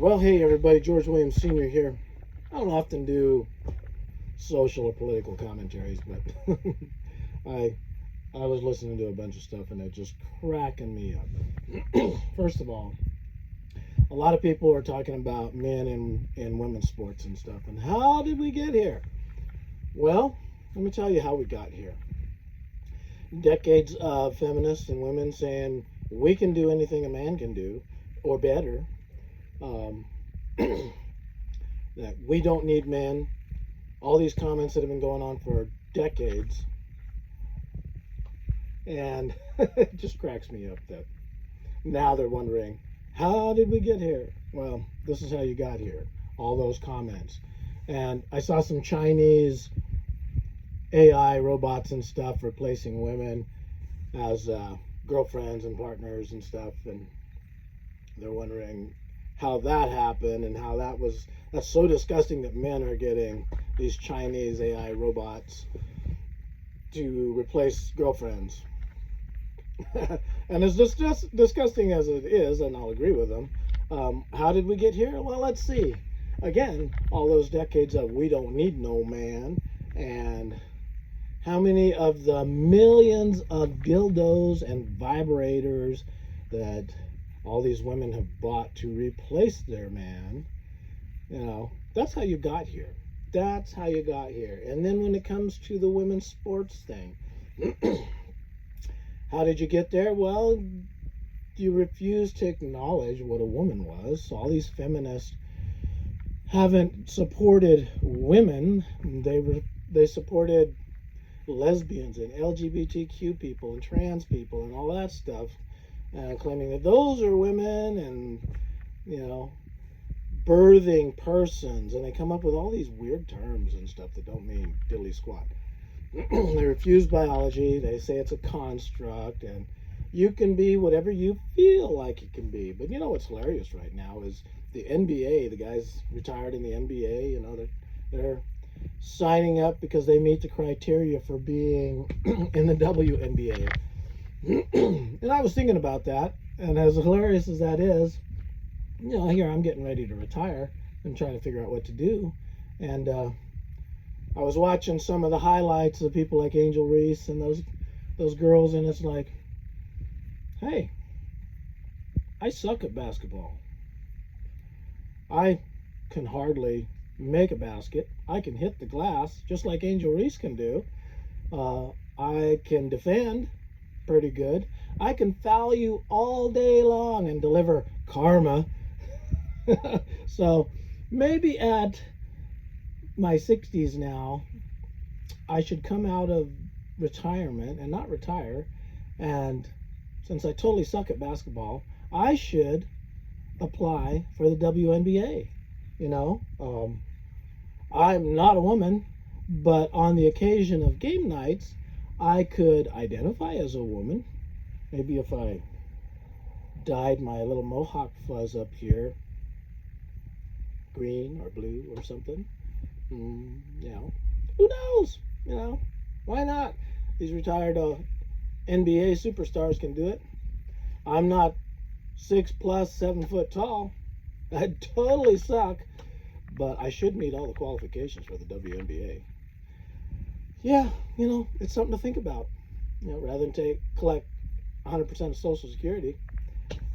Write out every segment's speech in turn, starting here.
Well, hey everybody, George Williams Sr. here. I don't often do social or political commentaries, but I I was listening to a bunch of stuff and it just cracking me up. First of all, a lot of people are talking about men and women's sports and stuff, and how did we get here? Well, let me tell you how we got here. Decades of feminists and women saying we can do anything a man can do, or better. Um, that we don't need men. All these comments that have been going on for decades, and it just cracks me up that now they're wondering, how did we get here? Well, this is how you got here. All those comments. And I saw some Chinese AI robots and stuff replacing women as girlfriends and partners and stuff, and they're wondering how that happened and how that's so disgusting that men are getting these Chinese AI robots to replace girlfriends. And as disgusting as it is, and I'll agree with them, how did we get here? Well, let's see. Again, all those decades of we don't need no man, and how many of the millions of dildos and vibrators that all these women have bought to replace their man. That's how you got here. That's how you got here. And then when it comes to the women's sports thing, how did you get there? Well, you refuse to acknowledge what a woman was. So all these feminists haven't supported women. They supported lesbians and LGBTQ people and trans people and all that stuff, claiming that those are women and, birthing persons. And they come up with all these weird terms and stuff that don't mean diddly squat. They refuse biology. They say it's a construct, and you can be whatever you feel like you can be. But what's hilarious right now is the NBA. The guys retired in the NBA. They're signing up because they meet the criteria for being in the WNBA. And I was thinking about that, and as hilarious as that is, here I'm getting ready to retire and trying to figure out what to do. And I was watching some of the highlights of people like Angel Reese and those girls, and it's like, hey, I suck at basketball. I can hardly make a basket. I can hit the glass just like Angel Reese can do. I can defend pretty good. I can foul you all day long and deliver karma. So maybe at my 60s now, I should come out of retirement and not retire. And since I totally suck at basketball, I should apply for the WNBA. I'm not a woman, but on the occasion of game nights, I could identify as a woman. Maybe if I dyed my little mohawk fuzz up here green or blue or something. Who knows? Why not? These retired NBA superstars can do it. I'm not 6+, 7 foot tall. I totally suck, but I should meet all the qualifications for the WNBA. Yeah, it's something to think about. Rather than collect 100% of Social Security,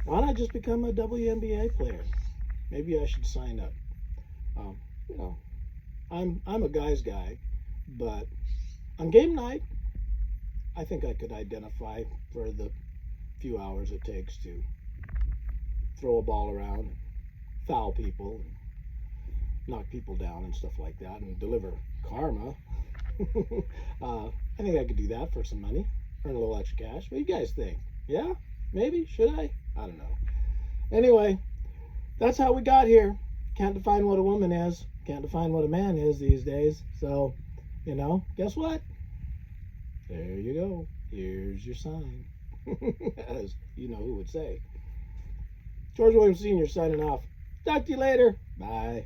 why not just become a WNBA player? Maybe I should sign up. I'm a guy's guy, but on game night, I think I could identify for the few hours it takes to throw a ball around, foul people, and knock people down and stuff like that, and deliver karma. I think I could do that for some money, earn a little extra cash. What do you guys think? Yeah? Maybe? Should I? I don't know. Anyway, that's how we got here. Can't define what a woman is. Can't define what a man is these days. So, guess what? There you go. Here's your sign. As who would say. George Williams Sr. signing off. Talk to you later. Bye.